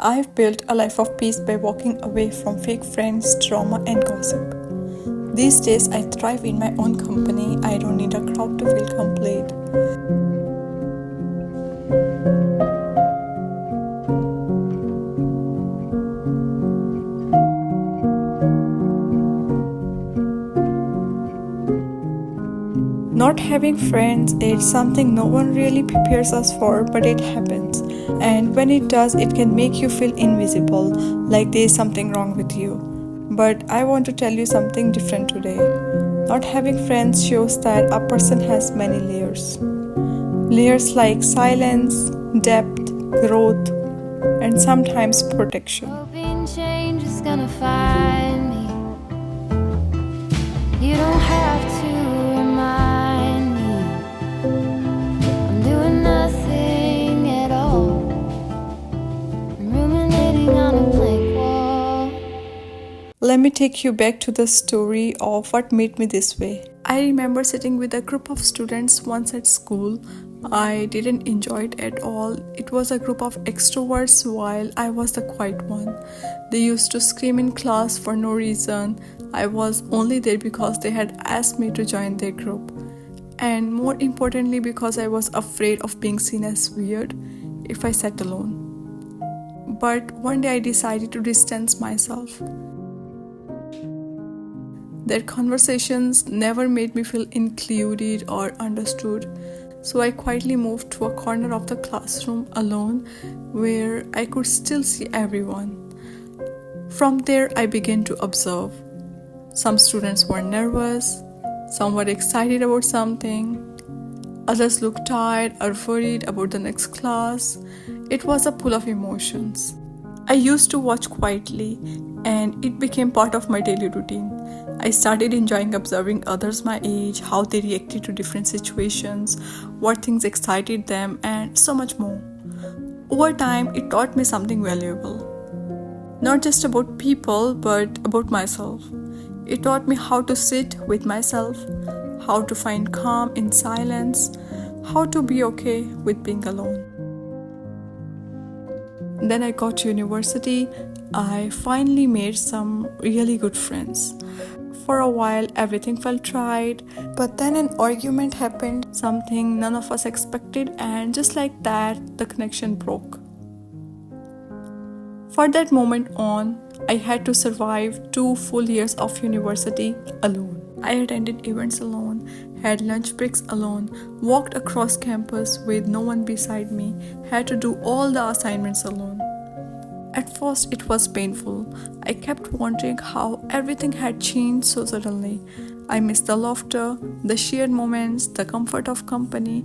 I've built a life of peace by walking away from fake friends, drama, and gossip. These days, I thrive in my own company. I don't need a crowd to feel complete. Not having friends is something no one really prepares us for, but it happens. And when it does, it can make you feel invisible, like there is something wrong with you. But I want to tell you something different today. Not having friends shows that a person has many layers. Layers like silence, depth, growth, and sometimes protection. Hoping change is gonna find me. You don't have to remind me. I'm doing nothing at all. I'm ruminating on a blank wall. Let me take you back to the story of what made me this way. I remember sitting with a group of students once at school. I didn't enjoy it at all. It was a group of extroverts while I was the quiet one. They used to scream in class for no reason. I was only there because they had asked me to join their group. And more importantly, because I was afraid of being seen as weird if I sat alone. But one day I decided to distance myself. Their conversations never made me feel included or understood. So I quietly moved to a corner of the classroom alone where I could still see everyone. From there, I began to observe. Some students were nervous, some were excited about something, others looked tired or worried about the next class. It was a pool of emotions. I used to watch quietly, and it became part of my daily routine. I started enjoying observing others my age, how they reacted to different situations, what things excited them, and so much more. Over time, it taught me something valuable. Not just about people, but about myself. It taught me how to sit with myself, how to find calm in silence, how to be okay with being alone. Then I got to university. I finally made some really good friends. For a while, everything felt right, but then an argument happened, something none of us expected, and just like that, the connection broke. For that moment on, I had to survive 2 full years of university alone. I attended events alone, had lunch breaks alone, walked across campus with no one beside me, had to do all the assignments alone. At first, it was painful. I kept wondering how everything had changed so suddenly. I missed the laughter, the shared moments, the comfort of company.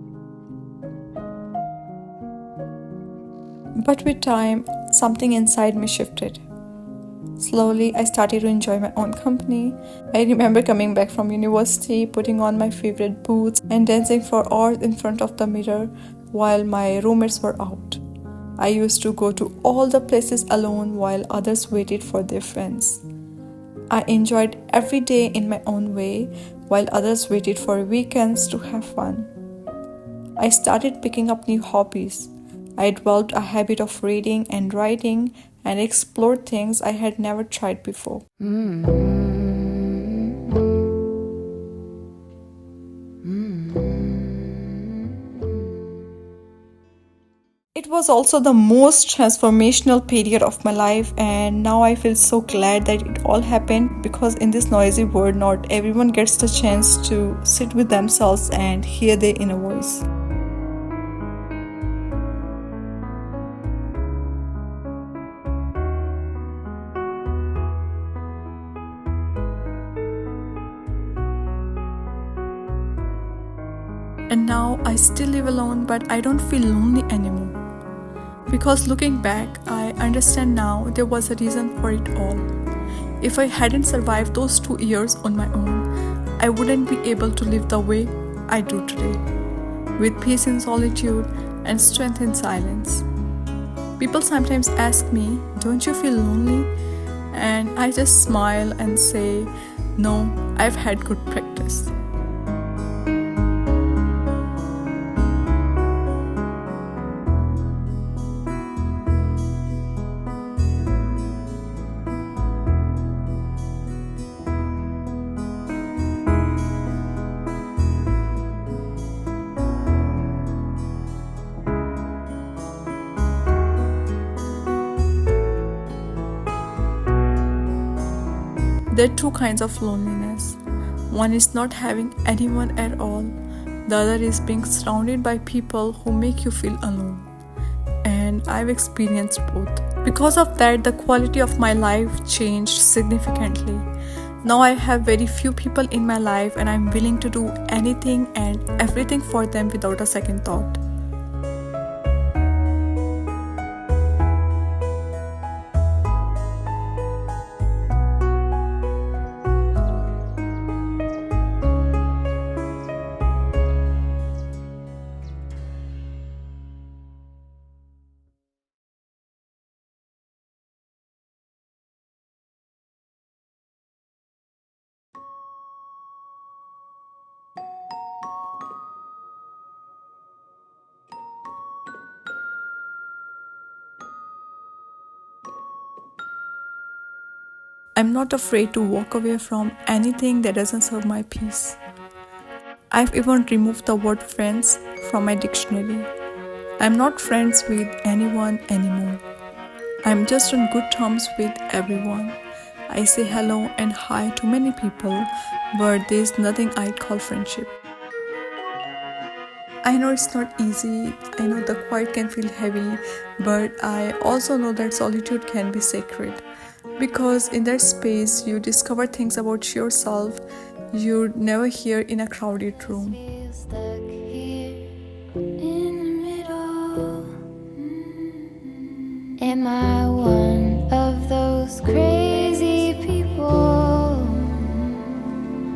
But with time, something inside me shifted. Slowly, I started to enjoy my own company. I remember coming back from university, putting on my favorite boots, and dancing for hours in front of the mirror while my roommates were out. I used to go to all the places alone while others waited for their friends. I enjoyed every day in my own way while others waited for weekends to have fun. I started picking up new hobbies. I developed a habit of reading and writing and explored things I had never tried before. It was also the most transformational period of my life, and now I feel so glad that it all happened, because in this noisy world, not everyone gets the chance to sit with themselves and hear their inner voice. And now I still live alone, but I don't feel lonely anymore. Because looking back, I understand now there was a reason for it all. If I hadn't survived those 2 years on my own, I wouldn't be able to live the way I do today, with peace in solitude and strength in silence. People sometimes ask me, "Don't you feel lonely?" And I just smile and say, "No, I've had good practice." There are two kinds of loneliness. One is not having anyone at all. The other is being surrounded by people who make you feel alone. And I've experienced both. Because of that, the quality of my life changed significantly. Now I have very few people in my life and I'm willing to do anything and everything for them without a second thought. I'm not afraid to walk away from anything that doesn't serve my peace. I've even removed the word friends from my dictionary. I'm not friends with anyone anymore. I'm just on good terms with everyone. I say hello and hi to many people, but there's nothing I'd call friendship. I know it's not easy, I know the quiet can feel heavy, but I also know that solitude can be sacred. Because in that space, you discover things about yourself you'd never hear in a crowded room. Feel stuck here in the middle. Am I one of those crazy people?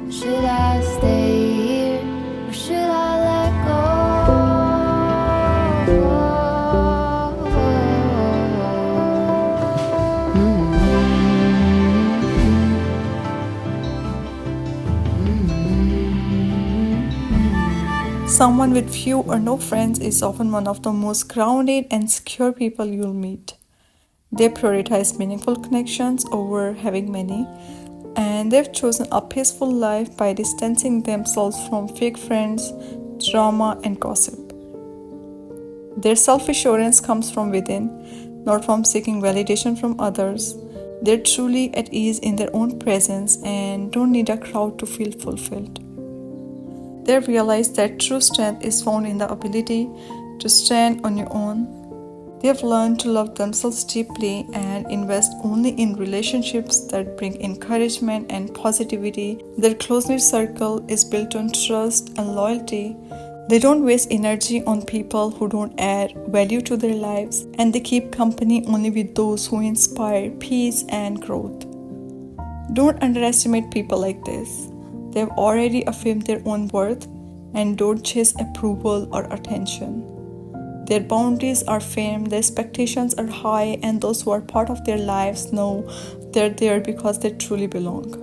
Should I stay here or should I let go? Someone with few or no friends is often one of the most grounded and secure people you'll meet. They prioritize meaningful connections over having many, and they've chosen a peaceful life by distancing themselves from fake friends, drama, and gossip. Their self-assurance comes from within, not from seeking validation from others. They're truly at ease in their own presence and don't need a crowd to feel fulfilled. They've realized that true strength is found in the ability to stand on your own. They've learned to love themselves deeply and invest only in relationships that bring encouragement and positivity. Their close-knit circle is built on trust and loyalty. They don't waste energy on people who don't add value to their lives, and they keep company only with those who inspire peace and growth. Don't underestimate people like this. They've already affirmed their own worth and don't chase approval or attention. Their boundaries are firm, their expectations are high, and those who are part of their lives know they're there because they truly belong.